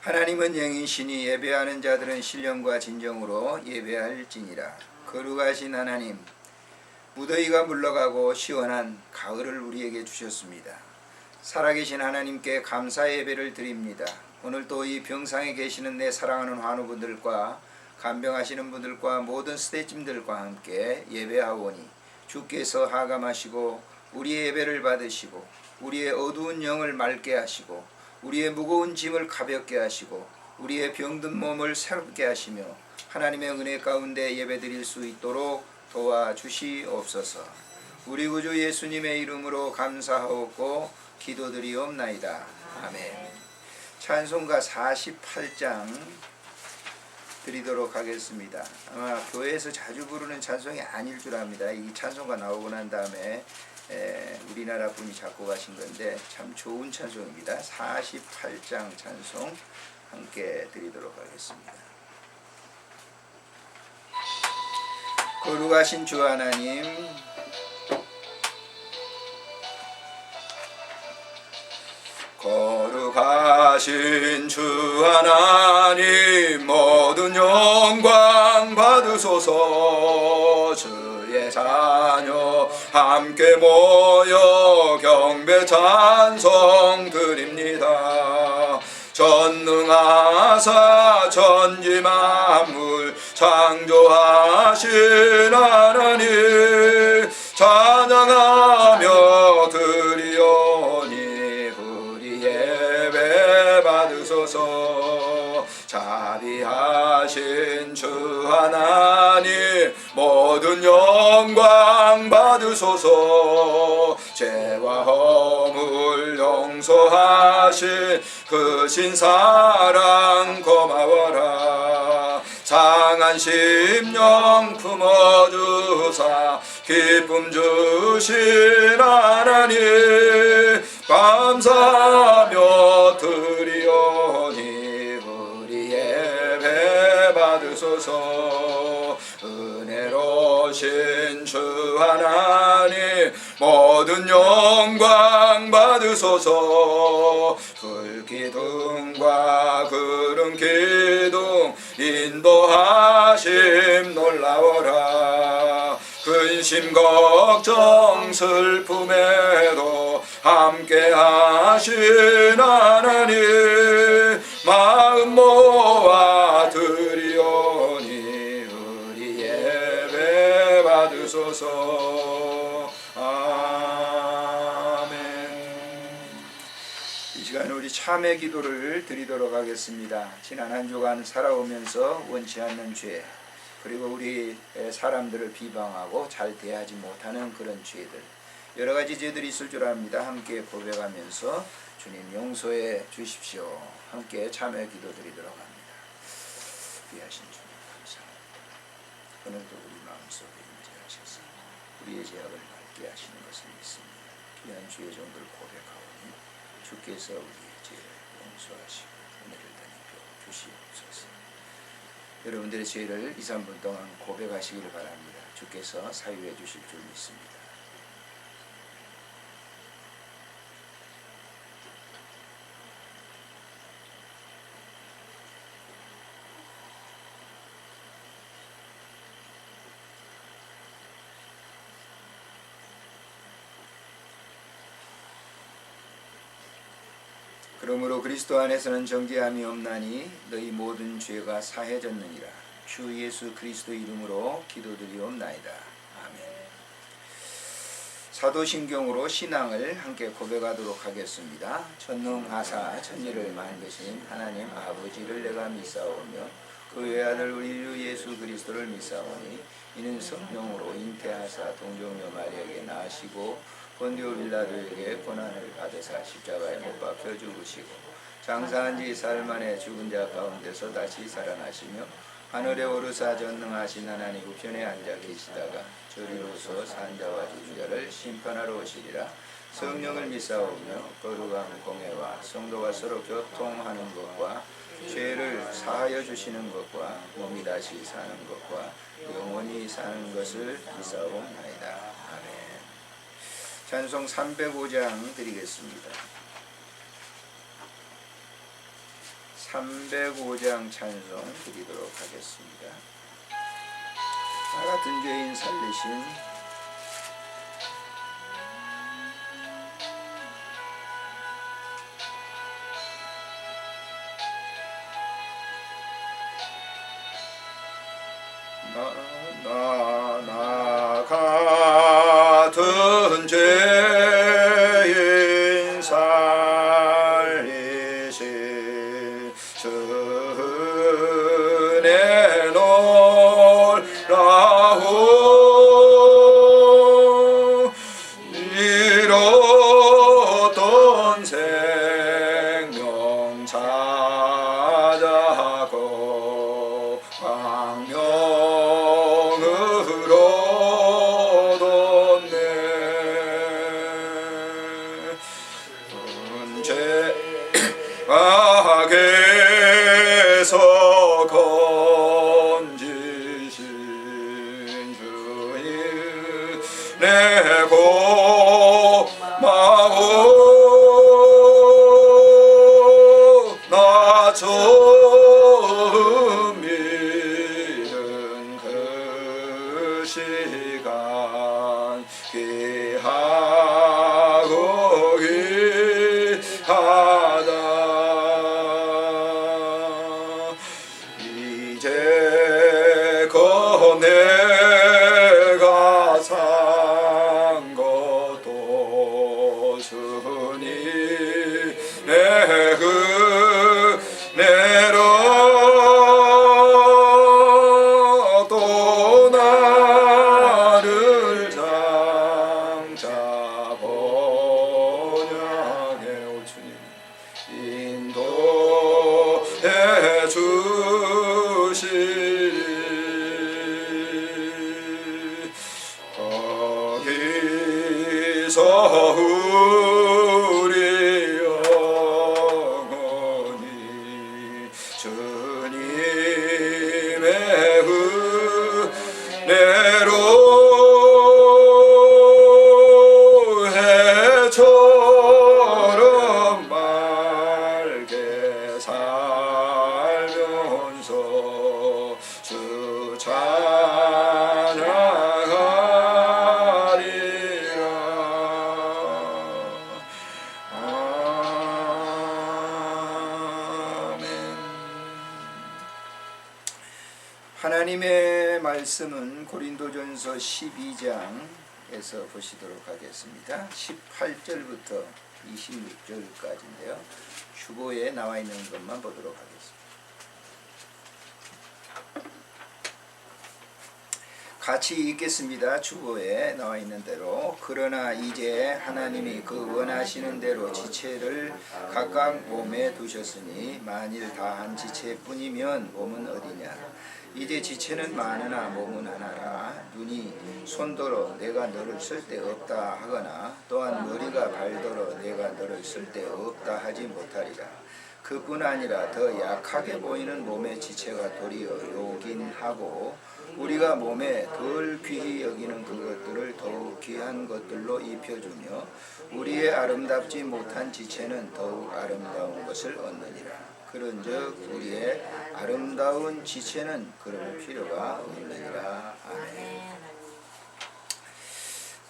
하나님은 영이시니 예배하는 자들은 신령과 진정으로 예배할지니라. 거룩하신 하나님, 무더위가 물러가고 시원한 가을을 우리에게 주셨습니다. 살아계신 하나님께 감사 예배를 드립니다. 오늘 또 이 병상에 계시는 내 사랑하는 환우분들과 간병하시는 분들과 모든 스태짐들과 함께 예배하오니 주께서 하감하시고 우리의 예배를 받으시고 우리의 어두운 영을 맑게 하시고 우리의 무거운 짐을 가볍게 하시고 우리의 병든 몸을 새롭게 하시며 하나님의 은혜 가운데 예배드릴 수 있도록 도와주시옵소서. 우리 구주 예수님의 이름으로 감사하옵고 기도드리옵나이다. 아멘. 찬송가 48장 드리도록 하겠습니다. 아마 교회에서 자주 부르는 찬송이 아닐 줄 압니다. 이 찬송가 나오고 난 다음에 우리나라 분이 작곡하신 건데 참 좋은 찬송입니다. 48장 찬송 함께 드리도록 하겠습니다. 거룩하신 주 하나님, 거룩하신 주 하나님, 모든 영광 받으소서. 주의 자녀 함께 모여 경배 찬송 드립니다. 전능하사 천지 만물 창조하신 하나님, 찬양하며 드리오니 우리 예배 받으소서. 자비하신 주 하나님, 모든 영광 받으소서. 죄와 허물 용서하신 그 신사랑 고마워라. 상한 심령 품어주사 기쁨 주신 하나님, 감사하며 드리오니 우리 예배 받으소서. 은혜로우신 주 하나님, 모든 영광 받으소서. 불기둥과 구름기둥 인도하심 놀라워라. 근심 걱정 슬픔에도 함께하신 하나님, 마음 모아 드리오니 우리 예배 받으소서. 우리 참회 기도를 드리도록 하겠습니다. 지난 한 주간 살아오면서 원치 않는 죄, 그리고 우리 사람들을 비방하고 잘 대하지 못하는 그런 죄들, 여러 가지 죄들이 있을 줄 압니다. 함께 고백하면서 주님 용서해 주십시오. 함께 참회 기도 드리도록 합니다. 귀하신 주님 감사합니다. 오늘도 우리 마음속에 임재하셔서 우리의 죄악을 밝게 하시는 것을 믿습니다. 귀한 주의 종들 고백하오니 주께서 우리의 죄를 용서하시고 은혜를 더입혀 주시옵소서. 여러분들의 죄를 2, 3분 동안 고백하시기를 바랍니다. 주께서 사유해 주실 줄 믿습니다. 그러므로 그리스도 안에서는 정죄함이 없나니 너희 모든 죄가 사해졌느니라. 주 예수 그리스도 이름으로 기도드리옵나이다. 아멘. 사도신경으로 신앙을 함께 고백하도록 하겠습니다. 전능하사 천지를 만드신 하나님 아버지를 내가 믿사오며 그 외아들 우리 주 예수 그리스도를 믿사오니 이는 성령으로 잉태하사 동정녀 마리아에게 낳으시고 본디오 빌라도에게 고난을 받으사 십자가에 못 박혀 죽으시고 장사한 지 사흘 만에 죽은 자 가운데서 다시 살아나시며 하늘에 오르사 전능하신 하나님 우편에 앉아 계시다가 저리로서 산자와 죽은 자를 심판하러 오시리라. 성령을 믿사오며 거룩한 공회와 성도가 서로 교통하는 것과 죄를 사하여 주시는 것과 몸이 다시 사는 것과 영원히 사는 것을 믿사옵나이다. 아멘. 찬송 305장 드리겠습니다. 305장 찬송 드리도록 하겠습니다. 나 같은 죄인 살리신 나 같은 죄인 살리신 주의 놀라운 잃었던 생명 찾아고 광명으로 뒀네. 죄악에서 건지신 주님 내 고마워. 나 처음 믿은 그 시간 귀하고 귀하다. 이제껏 내가 산 것도 주님의 은혜로 또 나를 장차 번영해 올 주님 인도해 주시리. 거기서 우리 영혼이 주님의 은혜로 해처럼 맑게 살면서 주 찬양하리라. 아멘. 하나님의 말씀은 고린도전서 12장에서 보시도록 하겠습니다. 18절부터 26절까지인데요. 주보에 나와 있는 것만 보도록 하겠습니다. 같이 읽겠습니다. 주보에 나와 있는 대로. 그러나 이제 하나님이 그 원하시는 대로 지체를 각각 몸에 두셨으니 만일 다 한 지체뿐이면 몸은 어디냐. 이제 지체는 많으나 몸은 하나라. 눈이 손더러 내가 너를 쓸데없다 하거나 또한 머리가 발더러 내가 너를 쓸데없다 하지 못하리라. 그뿐 아니라 더 약하게 보이는 몸의 지체가 도리어 요긴하고 우리가 몸에 덜 귀히 여기는 그것들을 더욱 귀한 것들로 입혀주며 우리의 아름답지 못한 지체는 더욱 아름다운 것을 얻느니라. 그런즉 우리의 아름다운 지체는 그럴 필요가 없느니라.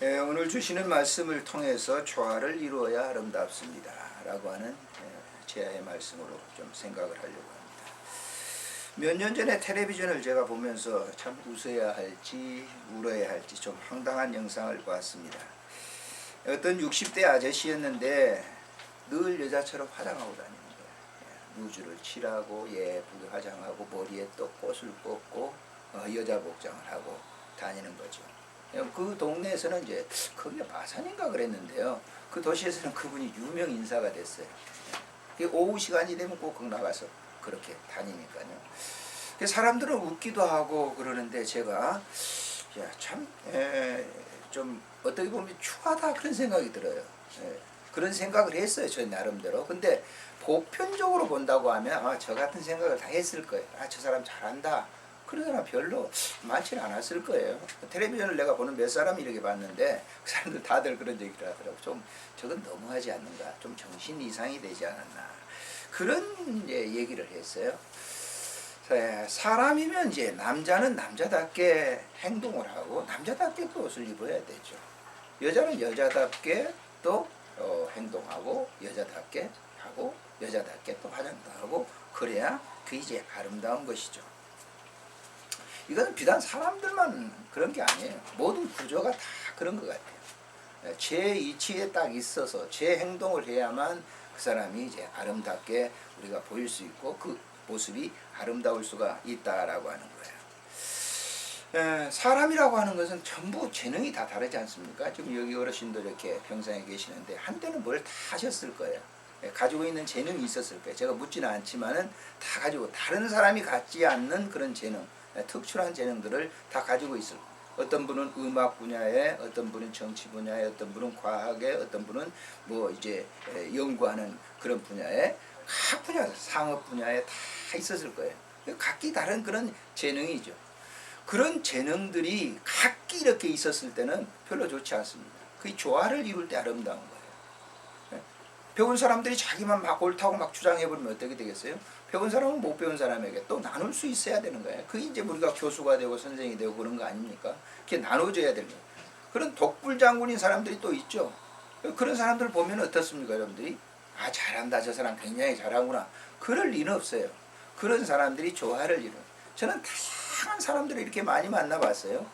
아멘. 오늘 주시는 말씀을 통해서 조화를 이루어야 아름답습니다 라고 하는 제아의 말씀으로 좀 생각을 하려고 합니다. 몇 년 전에 텔레비전을 제가 보면서 참 웃어야 할지 울어야 할지 좀 황당한 영상을 봤습니다. 어떤 60대 아저씨였는데 늘 여자처럼 화장하고 다니는 거예요. 루즈를 칠하고 예쁘게 화장하고 머리에 또 꽃을 꽂고 여자 복장을 하고 다니는 거죠. 그 동네에서는 이제 그게 마산인가 그랬는데요. 그 도시에서는 그분이 유명 인사가 됐어요. 오후 시간이 되면 꼭 나가서 그렇게 다니니까요. 사람들은 웃기도 하고 그러는데 제가 참 좀 어떻게 보면 추하다 그런 생각이 들어요. 그런 생각을 했어요. 저 나름대로. 근데 보편적으로 본다고 하면 저 같은 생각을 다 했을 거예요. 저 사람 잘한다. 그런 사람 별로 많지는 않았을 거예요. 텔레비전을 내가 보는 몇 사람이 이렇게 봤는데 그 사람들 다들 그런 얘기를 하더라고요. 좀 저건 너무하지 않는가. 좀 정신 이상이 되지 않았나. 그런 이제 얘기를 했어요. 사람이면 이제 남자는 남자답게 행동을 하고 남자답게 또 옷을 입어야 되죠. 여자는 여자답게 또 행동하고 여자답게 하고 여자답게 또 화장도 하고 그래야 그 이제 아름다운 것이죠. 이건 비단 사람들만 그런 게 아니에요. 모든 구조가 다 그런 것 같아요. 제 위치에 딱 있어서 제 행동을 해야만 그 사람이 이제 아름답게 우리가 보일 수 있고 그 모습이 아름다울 수가 있다라고 하는 거예요. 사람이라고 하는 것은 전부 재능이 다 다르지 않습니까? 지금 여기 어르신들 이렇게 평상에 계시는데 한때는 뭘 다 하셨을 거예요. 가지고 있는 재능이 있었을 거예요. 제가 묻지는 않지만은 다 가지고 다른 사람이 갖지 않는 그런 재능, 특출한 재능들을 다 가지고 있을 거예요. 어떤 분은 음악 분야에, 어떤 분은 정치 분야에, 어떤 분은 과학에, 어떤 분은 뭐 이제 연구하는 그런 분야에, 각 분야, 상업 분야에 다 있었을 거예요. 각기 다른 그런 재능이죠. 그런 재능들이 각기 이렇게 있었을 때는 별로 좋지 않습니다. 그 조화를 이룰 때 아름다운 거예요. 배운 사람들이 자기만 막 옳다고 막 주장해버리면 어떻게 되겠어요? 배운 사람은 못 배운 사람에게 또 나눌 수 있어야 되는 거예요. 그게 이제 우리가 교수가 되고 선생이 되고 그런 거 아닙니까? 그게 나눠져야 되는 거예요. 그런 독불장군인 사람들이 또 있죠. 그런 사람들을 보면 어떻습니까, 여러분들이? 아, 잘한다, 저 사람 굉장히 잘하구나. 그럴 리는 없어요. 그런 사람들이 조화를 이루는. 저는 다양한 사람들을 이렇게 많이 만나봤어요.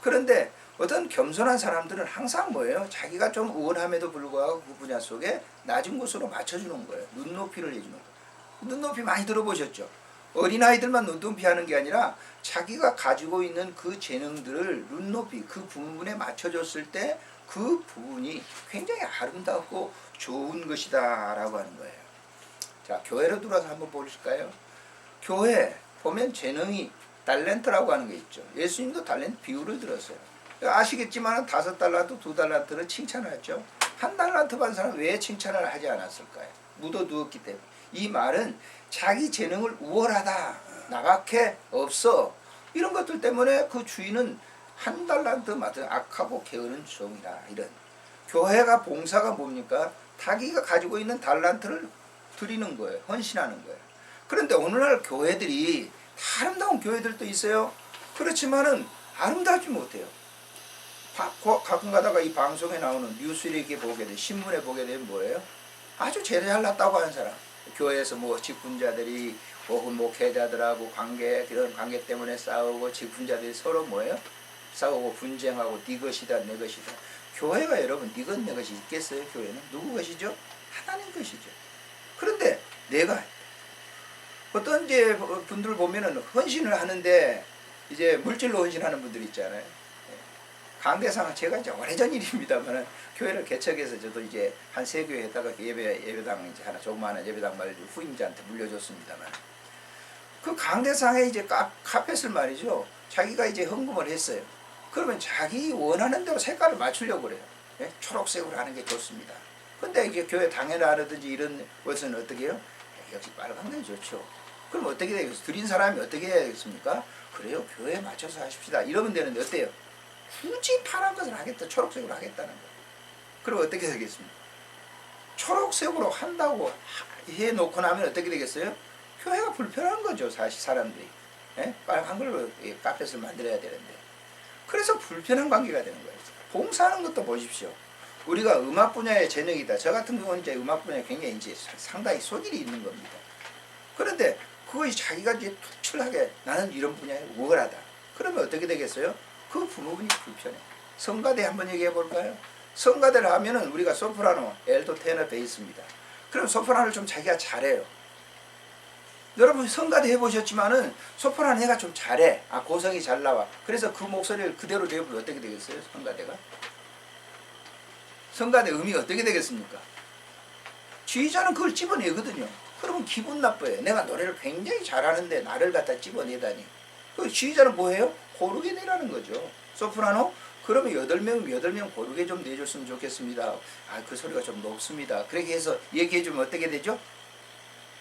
그런데 어떤 겸손한 사람들은 항상 뭐예요? 자기가 좀 우월함에도 불구하고 그 분야 속에 낮은 곳으로 맞춰주는 거예요. 눈높이를 해주는 거예요. 눈높이 많이 들어보셨죠? 어린아이들만 눈높이 하는 게 아니라 자기가 가지고 있는 그 재능들을 눈높이, 그 부분에 맞춰줬을 때 그 부분이 굉장히 아름답고 좋은 것이다 라고 하는 거예요. 자, 교회로 들어와서 한번 보실까요? 교회 보면 재능이 달란트라고 하는 게 있죠. 예수님도 달란트 비율을 들었어요. 아시겠지만 5달란트, 2달란트는 칭찬하죠. 1달란트 받은 사람 왜 칭찬을 하지 않았을까요? 묻어두었기 때문에. 이 말은 자기 재능을 우월하다, 나밖에 없어, 이런 것들 때문에 그 주인은 1달란트 맡은 악하고 게으른 종이라. 이런 교회가 봉사가 뭡니까? 자기가 가지고 있는 달란트를 드리는 거예요. 헌신하는 거예요. 그런데 오늘날 교회들이 아름다운 교회들도 있어요. 그렇지만은 아름답지 못해요. 가끔 가다가 이 방송에 나오는 뉴스를 이렇게 보게 돼, 신문에 보게 되면 뭐예요? 아주 잘났다고 하는 사람. 교회에서 뭐 직분자들이 혹은 목회자들하고 그런 관계 때문에 싸우고 직분자들이 서로 뭐예요? 싸우고 분쟁하고 네 것이다 내 것이다. 교회가 여러분 네 것 내 것이 있겠어요? 교회는 누구 것이죠? 하나님 것이죠. 그런데 내가 어떤 이제 분들 보면은 헌신을 하는데 이제 물질로 헌신하는 분들 있잖아요. 강대상은 제가 이제 오래전 일입니다만은 교회를 개척해서 저도 이제 한 3교회에다가 예배당 이제 하나 조그마한 예배당 말을 후임자한테 물려줬습니다만, 그 강대상에 이제 카펫을 말이죠. 자기가 이제 헌금을 했어요. 그러면 자기 원하는 대로 색깔을 맞추려고 그래요. 예? 초록색으로 하는 게 좋습니다. 근데 이게 교회 당회라든지 이런 것은 어떻게 해요? 역시 빨간 게 좋죠. 그럼 어떻게 되겠어요? 드린 사람이 어떻게 해야겠습니까? 그래요, 교회에 맞춰서 하십시다. 이러면 되는데 어때요? 굳이 파란 것을 하겠다, 초록색으로 하겠다는 거예요. 그럼 어떻게 되겠습니까? 초록색으로 한다고 해놓고 나면 어떻게 되겠어요? 교회가 불편한 거죠, 사실 사람들이. 예? 빨간 걸로 카펫을 만들어야 되는데. 그래서 불편한 관계가 되는 거예요. 봉사하는 것도 보십시오. 우리가 음악 분야의 재능이다. 저 같은 경우는 이제 음악 분야에 굉장히 이제 상당히 소질이 있는 겁니다. 그런데 그것이 자기가 이제 특출하게 나는 이런 분야에 우월하다. 그러면 어떻게 되겠어요? 그 부분이 불편해. 성가대 한번 얘기해 볼까요? 성가대를 하면은 우리가 소프라노, 엘도, 테너, 베이스입니다. 그럼 소프라노를 좀 자기가 잘해요. 여러분 성가대 해보셨지만은 소프라노 얘가 좀 잘해. 아, 고성이 잘 나와. 그래서 그 목소리를 그대로 내보면 어떻게 되겠어요? 성가대가? 성가대 음이 어떻게 되겠습니까? 지휘자는 그걸 집어내거든요. 그러면 기분 나빠요. 내가 노래를 굉장히 잘하는데 나를 갖다 집어내다니. 그 지휘자는 뭐예요? 고르게 내라는 거죠. 소프라노? 그러면 8명 고르게 좀 내줬으면 좋겠습니다. 아, 그 소리가 좀 높습니다. 그렇게 해서 얘기해주면 어떻게 되죠?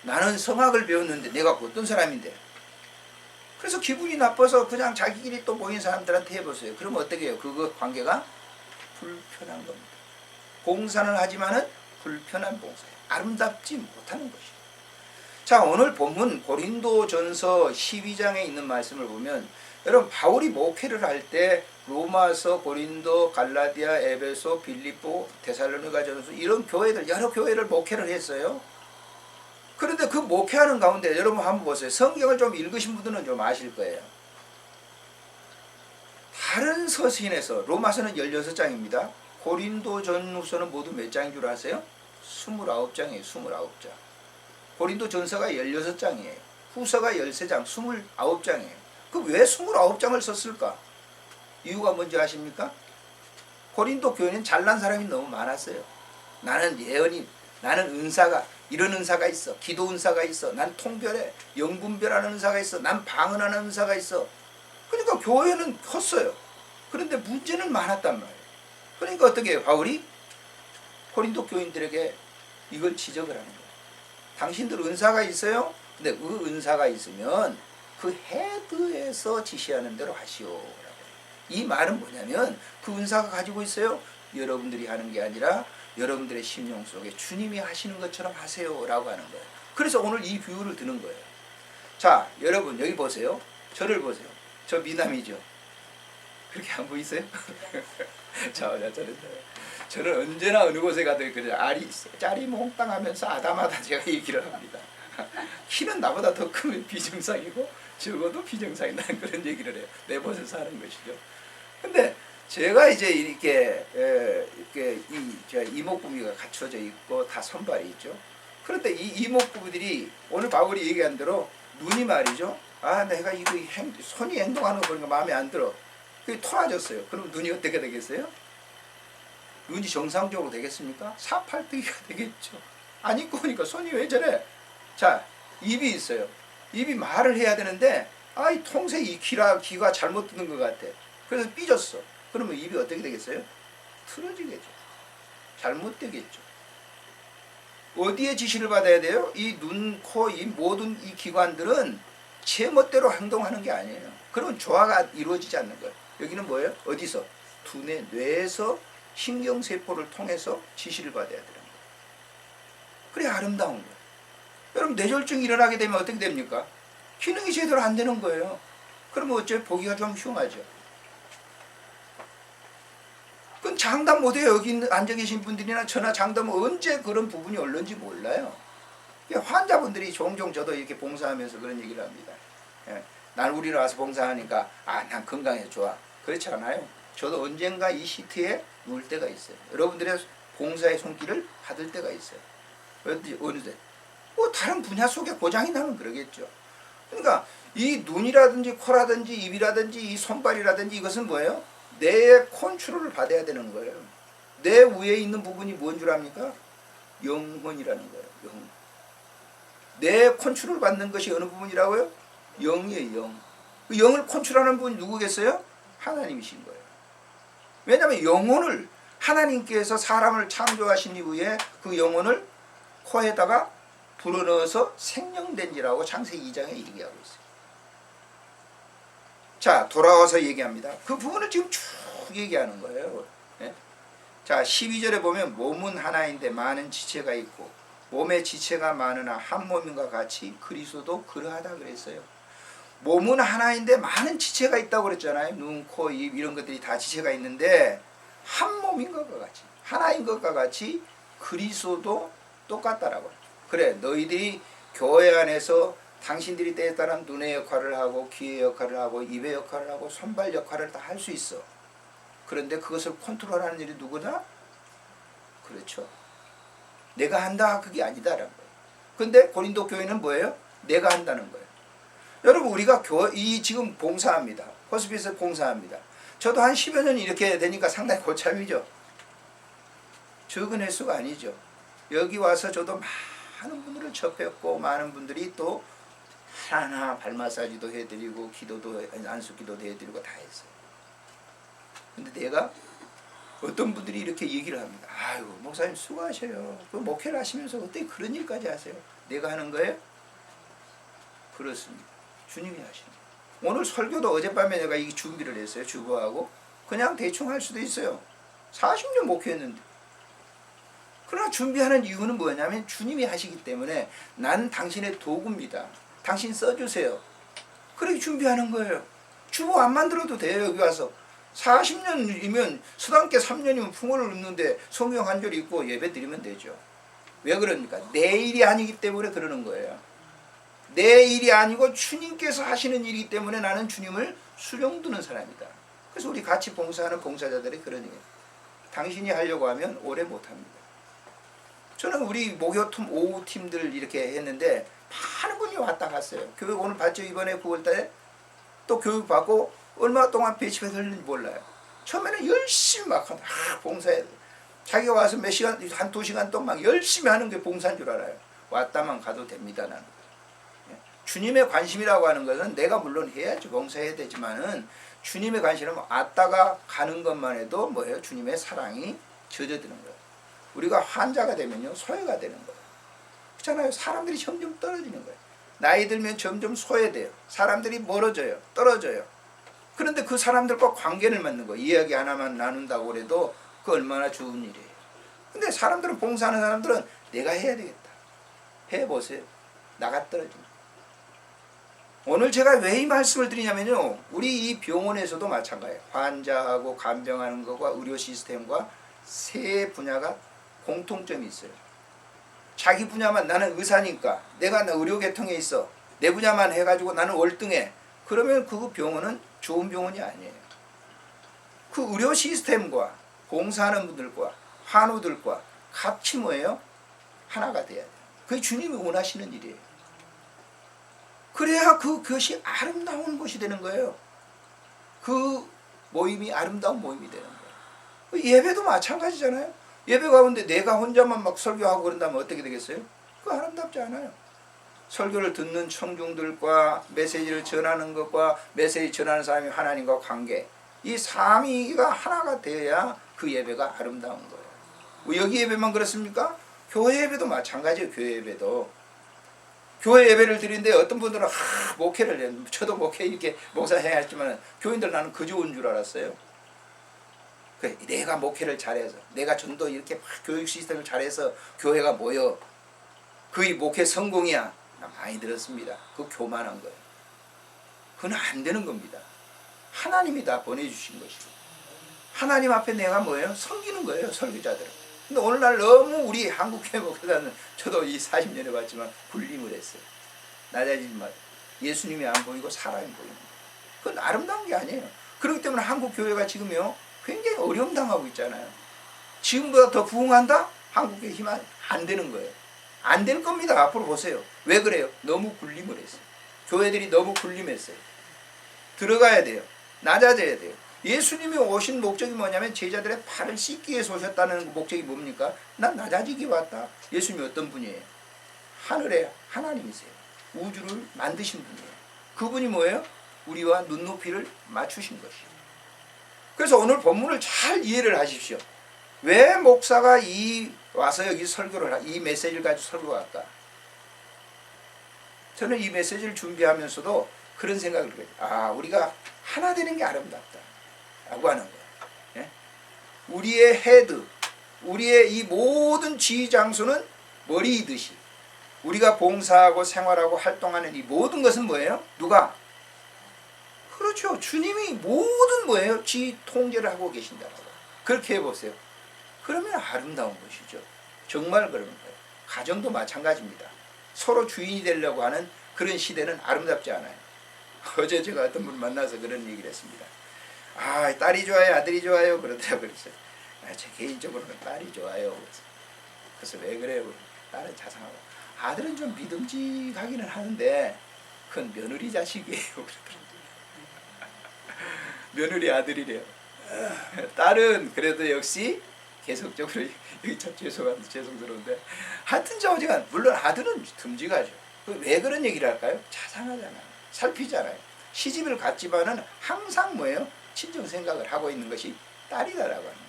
나는 성악을 배웠는데 내가 어떤 사람인데. 그래서 기분이 나빠서 그냥 자기끼리 또 모인 사람들한테 해보세요. 그러면 어떻게 해요? 그거 관계가 불편한 겁니다. 봉사는 하지만은 불편한 봉사예요. 아름답지 못하는 것이에요. 자, 오늘 본문 고린도전서 12장에 있는 말씀을 보면 여러분 바울이 목회를 할 때 로마서, 고린도, 갈라디아, 에베소, 빌립보, 데살로니가전서 이런 교회들 여러 교회를 목회를 했어요. 그런데 그 목회하는 가운데 여러분 한번 보세요. 성경을 좀 읽으신 분들은 좀 아실 거예요. 다른 서신에서 로마서는 16장입니다. 고린도전후서는 모두 몇 장인 줄 아세요? 29장이에요. 29장. 고린도전서가 16장이에요. 후서가 13장, 29장이에요. 그 왜 29장을 썼을까? 이유가 뭔지 아십니까? 고린도 교회는 잘난 사람이 너무 많았어요. 나는 예언인, 나는 은사가, 이런 은사가 있어. 기도 은사가 있어. 난 통별해. 영분별하는 은사가 있어. 난 방언하는 은사가 있어. 그러니까 교회는 컸어요. 그런데 문제는 많았단 말이에요. 그러니까 어떻게 해요? 바울이 고린도 교인들에게 이걸 지적을 하는 거예요. 당신들 은사가 있어요? 근데 그 은사가 있으면 그 헤드에서 지시하는 대로 하시오. 이 말은 뭐냐면 그 은사가 가지고 있어요? 여러분들이 하는 게 아니라 여러분들의 심령 속에 주님이 하시는 것처럼 하세요 라고 하는 거예요. 그래서 오늘 이 비유를 드는 거예요. 자, 여러분 여기 보세요. 저를 보세요. 저 미남이죠. 그렇게 안 보이세요? 자, 저는 언제나 어느 곳에 가도 그래 짜리몽땅하면서 아담하다 제가 얘기를 합니다. 키는 나보다 더 크면 비정상이고 적어도 비정상이 나는 그런 얘기를 해요. 내 멋에서 하는 것이죠. 근데 제가 이제 이렇게 이목구비가 갖춰져 있고 다 손발이 있죠. 그런데 이 이목구비들이 오늘 바울이 얘기한 대로 눈이 말이죠. 아, 내가 이거 손이 행동하는 거 보니까 마음에 안 들어. 그게 토라졌어요. 그럼 눈이 어떻게 되겠어요? 눈이 정상적으로 되겠습니까? 사팔뜨기가 되겠죠. 안 입고 오니까 손이 왜 저래? 자, 입이 있어요. 입이 말을 해야 되는데 이 통새 이 귀가 잘못 듣는 것 같아. 그래서 삐졌어. 그러면 입이 어떻게 되겠어요? 틀어지겠죠. 잘못되겠죠. 어디에 지시를 받아야 돼요? 이 눈, 코, 이 모든 이 기관들은 제멋대로 행동하는 게 아니에요. 그런 조화가 이루어지지 않는 거예요. 여기는 뭐예요? 어디서? 두뇌, 뇌에서 신경세포를 통해서 지시를 받아야 되는 거예요. 그래 아름다운 거예요. 여러분 뇌졸중이 일어나게 되면 어떻게 됩니까? 기능이 제대로 안 되는 거예요. 그러면 어째 보기가 좀 흉하죠. 그건 장담 못해요. 여기 앉아 계신 분들이나 저나 장담 언제 그런 부분이 올는지 몰라요. 환자분들이 종종 저도 이렇게 봉사하면서 그런 얘기를 합니다. 난 우리로 와서 봉사하니까 난 건강해서 좋아. 그렇지 않아요. 저도 언젠가 이 시트에 누울 때가 있어요. 여러분들의 봉사의 손길을 받을 때가 있어요. 어느새 다른 분야 속에 고장이 나면 그러겠죠. 그러니까 이 눈이라든지 코라든지 입이라든지 이 손발이라든지 이것은 뭐예요? 뇌의 컨트롤을 받아야 되는 거예요. 뇌 위에 있는 부분이 뭔 줄 압니까? 영혼이라는 거예요. 영혼. 뇌 컨트롤 받는 것이 어느 부분이라고요? 영이에요. 영. 그 영을 컨트롤하는 분이 누구겠어요? 하나님이신 거예요. 왜냐하면 영혼을 하나님께서 사람을 창조하신 이후에 그 영혼을 코에다가 불어넣어서 생명된지라고 창세기 2장에 얘기하고 있어요. 자, 돌아와서 얘기합니다. 그 부분을 지금 쭉 얘기하는 거예요. 네? 자, 12절에 보면 몸은 하나인데 많은 지체가 있고 몸의 지체가 많으나 한 몸인과 같이 그리스도도 그러하다 그랬어요. 몸은 하나인데 많은 지체가 있다고 그랬잖아요. 눈, 코, 입 이런 것들이 다 지체가 있는데 한 몸인 것과 같이 하나인 것과 같이 그리스도도 똑같다라고. 그래 너희들이 교회 안에서 당신들이 때에 따라 눈의 역할을 하고 귀의 역할을 하고 입의 역할을 하고 손발 역할을 다 할 수 있어. 그런데 그것을 컨트롤하는 일이 누구다? 그렇죠. 내가 한다 그게 아니다라는 거예요. 근데 고린도 교회는 뭐예요? 내가 한다는 거예요. 여러분 우리가 지금 봉사합니다. 호스피스 봉사합니다. 저도 한 10여 년 이렇게 되니까 상당히 고참이죠. 적은 횟수가 아니죠. 여기 와서 저도 많은 분들을 접했고 많은 분들이 또 하나하나 발 마사지도 해드리고 기도도 안수기도도 해드리고 다 했어요. 근데 내가 어떤 분들이 이렇게 얘기를 합니다. 아유 목사님 수고하셔요. 그 목회를 하시면서 어떻게 그런 일까지 하세요? 내가 하는 거예요? 그렇습니다. 주님이 하시는 거예요. 오늘 설교도 어젯밤에 내가 이 준비를 했어요. 주보하고 그냥 대충 할 수도 있어요. 40년 목회했는데 그러나 준비하는 이유는 뭐냐면 주님이 하시기 때문에 난 당신의 도구입니다. 당신 써주세요. 그렇게 준비하는 거예요. 주보 안 만들어도 돼요. 여기 와서 40년이면 수단께 3년이면 풍어를 읊는데 성경 한 절 읽고 예배 드리면 되죠. 왜 그럽니까? 내 일이 아니기 때문에 그러는 거예요. 내 일이 아니고 주님께서 하시는 일이기 때문에 나는 주님을 수령두는 사람이다. 그래서 우리 같이 봉사하는 봉사자들이 그런 얘기예요. 당신이 하려고 하면 오래 못합니다. 저는 우리 목요팀 오후 팀들 이렇게 했는데 많은 분이 왔다 갔어요. 교육 오늘 봤죠? 이번에 9월달에 또 교육 받고 얼마 동안 배치가 되는지 몰라요. 처음에는 열심히 막 봉사해야 돼. 자기가 와서 몇 시간, 한 2시간 동안 막 열심히 하는 게 봉사인 줄 알아요. 왔다만 가도 됩니다, 나는. 주님의 관심이라고 하는 것은 내가 물론 해야지, 봉사해야 되지만은 주님의 관심은 왔다가 가는 것만 해도 뭐예요? 주님의 사랑이 젖어드는 거예요. 우리가 환자가 되면요, 소외가 되는 거예요. 그렇잖아요. 사람들이 점점 떨어지는 거예요. 나이 들면 점점 소외돼요. 사람들이 멀어져요. 떨어져요. 그런데 그 사람들과 관계를 맺는 거, 이야기 하나만 나눈다고 해도 그 얼마나 좋은 일이에요. 근데 사람들은, 봉사하는 사람들은 내가 해야 되겠다. 해보세요. 나가 떨어집니다. 오늘 제가 왜 이 말씀을 드리냐면요, 우리 이 병원에서도 마찬가지예요. 환자하고 간병하는 것과 의료 시스템과 세 분야가 공통점이 있어요. 자기 분야만, 나는 의사니까 내가 의료계통에 있어, 내 분야만 해가지고 나는 월등해. 그러면 그 병원은 좋은 병원이 아니에요. 그 의료 시스템과 봉사하는 분들과 환우들과 같이 뭐예요? 하나가 돼야 돼요. 그게 주님이 원하시는 일이에요. 그래야 그것이 아름다운 것이 되는 거예요. 그 모임이 아름다운 모임이 되는 거예요. 예배도 마찬가지잖아요. 예배 가운데 내가 혼자만 막 설교하고 그런다면 어떻게 되겠어요? 그거 아름답지 않아요. 설교를 듣는 청중들과 메시지를 전하는 것과 메시지 전하는 사람이 하나님과 관계, 이 삼위가 하나가 되어야 그 예배가 아름다운 거예요. 여기 예배만 그렇습니까? 교회 예배도 마찬가지예요. 교회 예배도. 교회 예배를 드리는데 어떤 분들은 목회를 해요. 저도 목회 이렇게 목사해야 했지만 교인들 나는 그저 온 줄 알았어요. 내가 목회를 잘해서, 내가 전도 이렇게 교육 시스템을 잘해서 교회가 모여 그의 목회 성공이야. 나 많이 들었습니다. 그거 교만한 거예요. 그건 안 되는 겁니다. 하나님이 다 보내주신 것이고 하나님 앞에 내가 뭐예요? 섬기는 거예요. 설교자들은. 근데 오늘날 너무 우리 한국교회 목회자는, 저도 이 40년에 봤지만 군림을 했어요. 낮아지지 마. 예수님이 안 보이고 사람이 보이는 거예요. 그건 아름다운 게 아니에요. 그렇기 때문에 한국교회가 지금요 굉장히 어려움 당하고 있잖아요. 지금보다 더 부흥한다? 한국교회 힘 안 되는 거예요. 안 될 겁니다. 앞으로 보세요. 왜 그래요? 너무 군림을 했어요. 교회들이 너무 군림했어요. 들어가야 돼요. 낮아져야 돼요. 예수님이 오신 목적이 뭐냐면 제자들의 발을 씻기 위해서 오셨다는 목적이 뭡니까? 난 낮아지기 왔다. 예수님이 어떤 분이에요? 하늘의 하나님이세요. 우주를 만드신 분이에요. 그분이 뭐예요? 우리와 눈높이를 맞추신 것이에요. 그래서 오늘 본문을 잘 이해를 하십시오. 왜 목사가 와서 여기 설교를, 이 메시지를 가지고 설교를 할까? 저는 이 메시지를 준비하면서도 그런 생각을 해요. 우리가 하나 되는 게 아름답다 라고 하는 거예요. 예? 우리의 헤드, 우리의 이 모든 지휘 장소는 머리이듯이 우리가 봉사하고 생활하고 활동하는 이 모든 것은 뭐예요? 누가? 그렇죠. 주님이 모든 뭐예요? 지휘 통제를 하고 계신다라고. 그렇게 해보세요. 그러면 아름다운 것이죠. 정말 그런 거예요. 가정도 마찬가지입니다. 서로 주인이 되려고 하는 그런 시대는 아름답지 않아요. 어제 제가 어떤 분 만나서 그런 얘기를 했습니다. 딸이 좋아요, 아들이 좋아요? 그러더라고요. 그랬어요. 제 개인적으로는 딸이 좋아요. 그래서 왜 그래요? 딸은 자상하고. 아들은 좀 믿음직하기는 하는데 그건 며느리 자식이에요. 그러더라고요. 며느리 아들이래요. 딸은 그래도 역시 계속적으로, 여기 참 죄송스러운데 하여튼 저지간 물론 아들은 듬직하죠. 왜 그런 얘기를 할까요? 자상하잖아요. 살피잖아요. 시집을 갔지만은 항상 뭐예요? 친정 생각을 하고 있는 것이 딸이다라고 하는 거예요.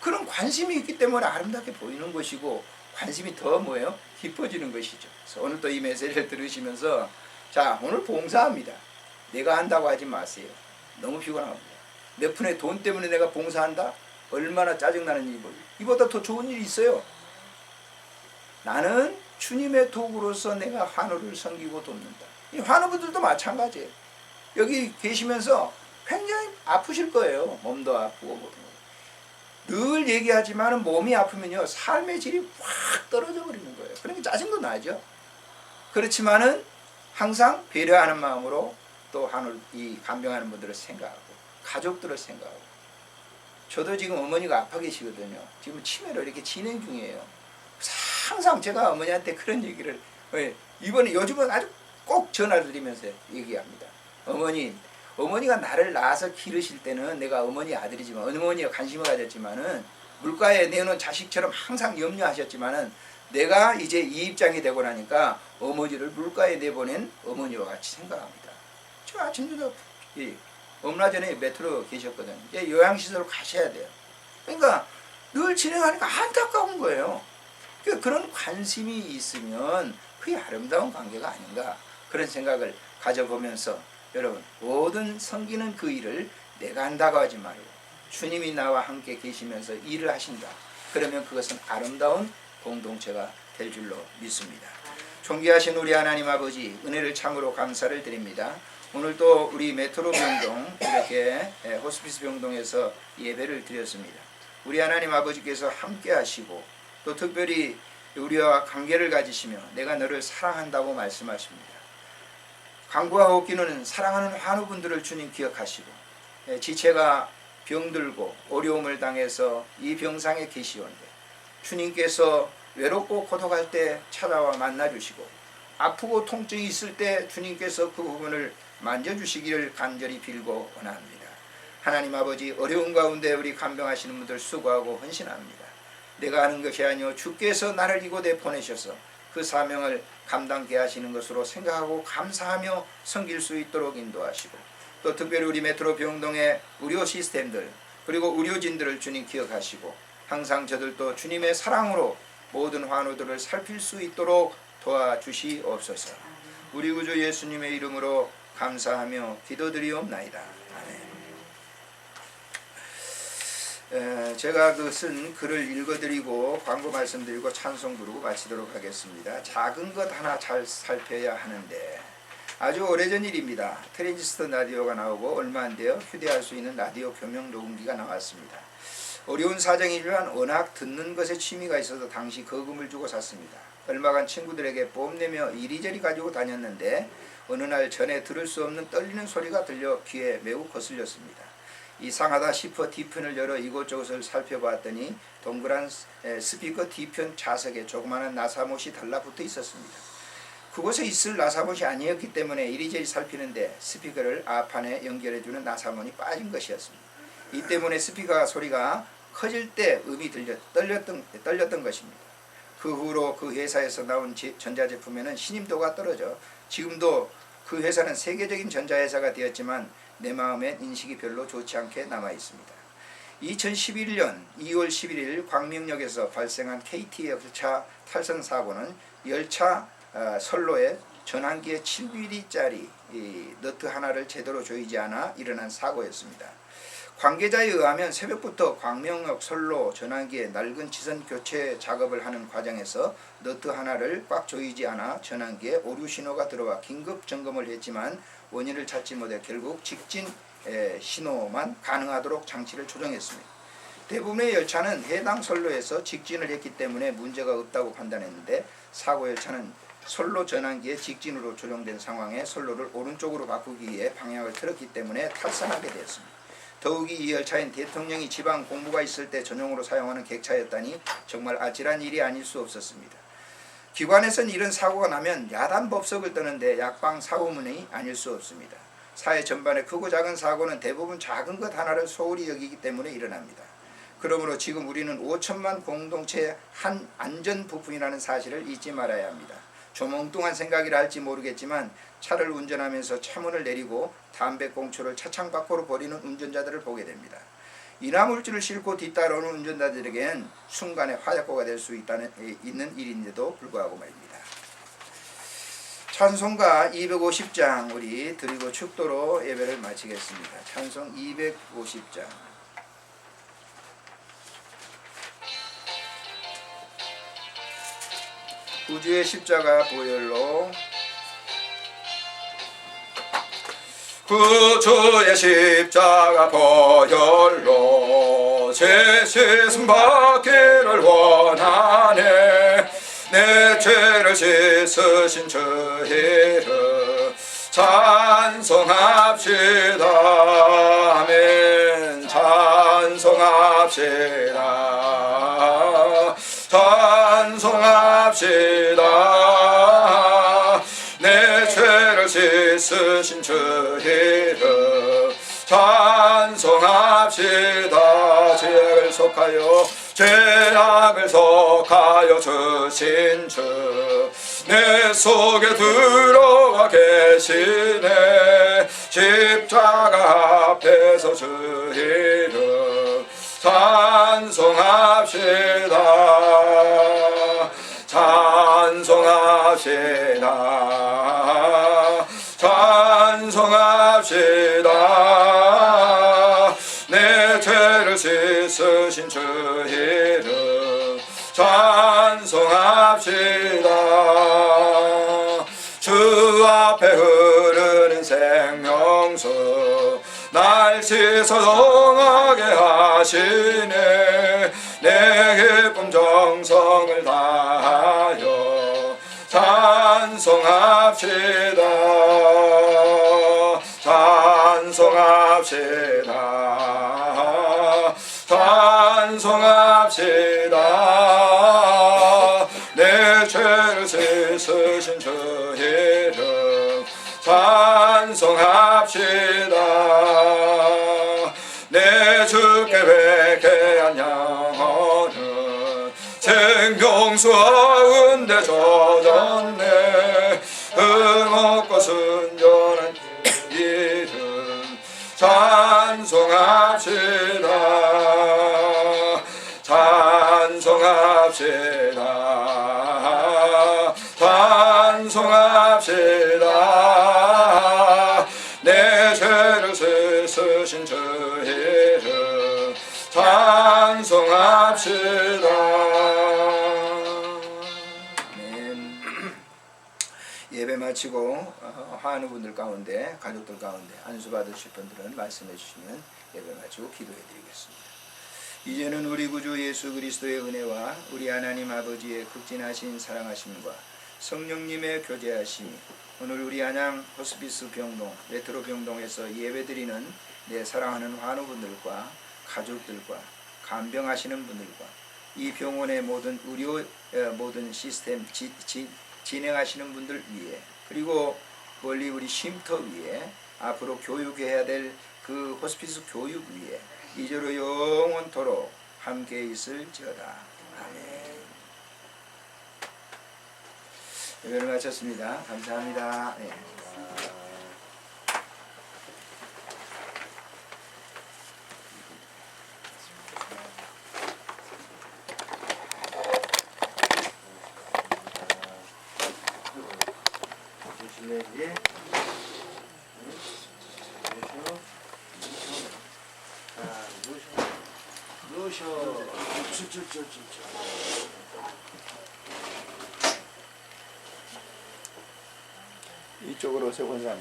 그런 관심이 있기 때문에 아름답게 보이는 것이고 관심이 더 뭐예요? 깊어지는 것이죠. 그래서 오늘 또 이 메시지를 들으시면서 자, 오늘 봉사합니다. 내가 한다고 하지 마세요. 너무 피곤합니다. 몇 푼의 돈 때문에 내가 봉사한다? 얼마나 짜증나는 일이, 이보다 더 좋은 일이 있어요. 나는 주님의 도구로서 내가 환우를 섬기고 돕는다. 이 환우분들도 마찬가지예요. 여기 계시면서 굉장히 아프실 거예요. 몸도 아프고 모든 거. 늘 얘기하지만 몸이 아프면요 삶의 질이 확 떨어져 버리는 거예요. 그러니까 짜증도 나죠. 그렇지만은 항상 배려하는 마음으로 또 이 간병하는 분들을 생각하고 가족들을 생각하고. 저도 지금 어머니가 아파 계시거든요. 지금 치매로 이렇게 진행 중이에요. 항상 제가 어머니한테 그런 얘기를 이번에 요즘은 아주 꼭 전화를 드리면서 얘기합니다. 어머니가 나를 낳아서 기르실 때는 내가 어머니 아들이지만 어머니가 관심을 가졌지만은 물가에 내놓은 자식처럼 항상 염려하셨지만은 내가 이제 이 입장이 되고 나니까 어머니를 물가에 내보낸 어머니와 같이 생각합니다. 저 아침에도 얼마 전에 메트로 계셨거든요. 이제 요양시설로 가셔야 돼요. 그러니까 늘 진행하니까 안타까운 거예요. 그런 관심이 있으면 그게 아름다운 관계가 아닌가 그런 생각을 가져보면서 여러분 모든 섬기는 그 일을 내가 한다고 하지 말고 주님이 나와 함께 계시면서 일을 하신다. 그러면 그것은 아름다운 공동체가 될 줄로 믿습니다. 존귀하신 우리 하나님 아버지 은혜를 참으로 감사를 드립니다. 오늘 또 우리 메트로 병동 이렇게 호스피스 병동에서 예배를 드렸습니다. 우리 하나님 아버지께서 함께 하시고 또 특별히 우리와 관계를 가지시며 내가 너를 사랑한다고 말씀하십니다. 간구와 옥기는 사랑하는 환우분들을 주님 기억하시고 지체가 병들고 어려움을 당해서 이 병상에 계시온데 주님께서 외롭고 고독할 때 찾아와 만나주시고 아프고 통증이 있을 때 주님께서 그 부분을 만져주시기를 간절히 빌고 원합니다. 하나님 아버지 어려운 가운데 우리 간병하시는 분들 수고하고 헌신합니다. 내가 하는 것이 아니오 주께서 나를 이곳에 보내셔서 그 사명을 감당케 하시는 것으로 생각하고 감사하며 섬길 수 있도록 인도하시고 또 특별히 우리 메트로 병동의 의료 시스템들 그리고 의료진들을 주님 기억하시고 항상 저들도 주님의 사랑으로 모든 환우들을 살필 수 있도록 도와주시옵소서. 우리 구주 예수님의 이름으로 감사하며 기도드리옵나이다. 아멘. 제가 쓴 글을 읽어드리고 광고 말씀드리고 찬송 부르고 마치도록 하겠습니다. 작은 것 하나 잘 살펴야 하는데 아주 오래전 일입니다. 트랜지스터 라디오가 나오고 얼마 안 되어 휴대할 수 있는 라디오 교명 녹음기가 나왔습니다. 어려운 사정이지만 워낙 듣는 것에 취미가 있어서 당시 거금을 주고 샀습니다. 얼마간 친구들에게 뽐내며 이리저리 가지고 다녔는데 어느 날 전에 들을 수 없는 떨리는 소리가 들려 귀에 매우 거슬렸습니다. 이상하다 싶어 뒤편을 열어 이곳저곳을 살펴봤더니 동그란 스피커 뒤편 좌석에 조그마한 나사못이 달라붙어 있었습니다. 그곳에 있을 나사못이 아니었기 때문에 이리저리 살피는데 스피커를 앞판에 연결해주는 나사못이 빠진 것이었습니다. 이 때문에 스피커 소리가 커질 때 음이 떨렸던 것입니다. 그 후로 그 회사에서 나온 전자제품에는 신임도가 떨어져 지금도 그 회사는 세계적인 전자회사가 되었지만 내 마음엔 인식이 별로 좋지 않게 남아있습니다. 2011년 2월 11일 광명역에서 발생한 KT 열차 탈선 사고는 열차 선로에 전환기에 7mm짜리 너트 하나를 제대로 조이지 않아 일어난 사고였습니다. 관계자에 의하면 새벽부터 광명역 선로 전환기에 낡은 지선 교체 작업을 하는 과정에서 너트 하나를 꽉 조이지 않아 전환기에 오류 신호가 들어와 긴급 점검을 했지만 원인을 찾지 못해 결국 직진 신호만 가능하도록 장치를 조정했습니다. 대부분의 열차는 해당 선로에서 직진을 했기 때문에 문제가 없다고 판단했는데 사고 열차는 선로 전환기에 직진으로 조정된 상황에 선로를 오른쪽으로 바꾸기 위해 방향을 틀었기 때문에 탈선하게 되었습니다. 더욱이 이 열차엔 대통령이 지방 공부가 있을 때 전용으로 사용하는 객차였다니 정말 아찔한 일이 아닐 수 없었습니다. 기관에선 이런 사고가 나면 야단법석을 떠는데 약방 사고문이 아닐 수 없습니다. 사회 전반의 크고 작은 사고는 대부분 작은 것 하나를 소홀히 여기기 때문에 일어납니다. 그러므로 지금 우리는 5천만 공동체의 한 안전 부품이라는 사실을 잊지 말아야 합니다. 좀 엉뚱한 생각이라 할지 모르겠지만 차를 운전하면서 차문을 내리고 담배꽁초를 차창 밖으로 버리는 운전자들을 보게 됩니다. 인화물질을 싣고 뒤따라오는 운전자들에겐 순간의 화약고가 될 수 있는 일인데도 불구하고 말입니다. 찬송가 250장 우리 드리고 축도로 예배를 마치겠습니다. 찬송 250장. 구주의 십자가 보혈로 구주의 십자가 보혈로 제 씻음 받기를 원하네. 내 죄를 씻으신 주 이름 찬송합시다. 아멘. 찬송합시다. 찬송합시다. 내 죄를 씻으신 주 이름 찬송합시다. 죄악을 속하여 죄악을 속하여 주신 주 내 속에 들어와 계시네. 십자가 앞에서 주 이름 찬송합시다. 찬송합시다. 찬송합시다. 내 죄를 씻으신 주 이름 찬송합시다. 주 앞에 흐르는 생명수 날 씻어 정하게 하시네. 내 기쁨 정성을 다하여 찬송합시다. 찬송합시다. 찬송합시다. 내 죄를 씻으신 주 이름 찬송합시다. 내 주께 회개한 영혼은 생명수와 은혜 젖었네. 흥없고 순전한 이름 찬송합시다. 찬송합시다. 찬송합시다. 내 죄를 씻으신 주 이름 찬송합시다. 아멘. 예배 마치고 하는 분들 가운데, 가족들 가운데 안수 받으실 분들은 말씀해 주시면 예배 마치고 기도해 드리겠습니다. 이제는 우리 구주 예수 그리스도의 은혜와 우리 하나님 아버지의 극진하신 사랑하심과 성령님의 교제하심이 오늘 우리 안양 호스피스 병동, 레트로 병동에서 예배드리는 내 사랑하는 환우분들과 가족들과 간병하시는 분들과 이 병원의 모든 의료 모든 시스템 진행하시는 분들 위에, 그리고 멀리 우리 쉼터 위에, 앞으로 교육해야 될 그 호스피스 교육 위에 이제로 영원토록 함께 있을지어다. 아멘. 예배를 마쳤습니다. 감사합니다. 네. 이쪽으로 오세요, 권사님.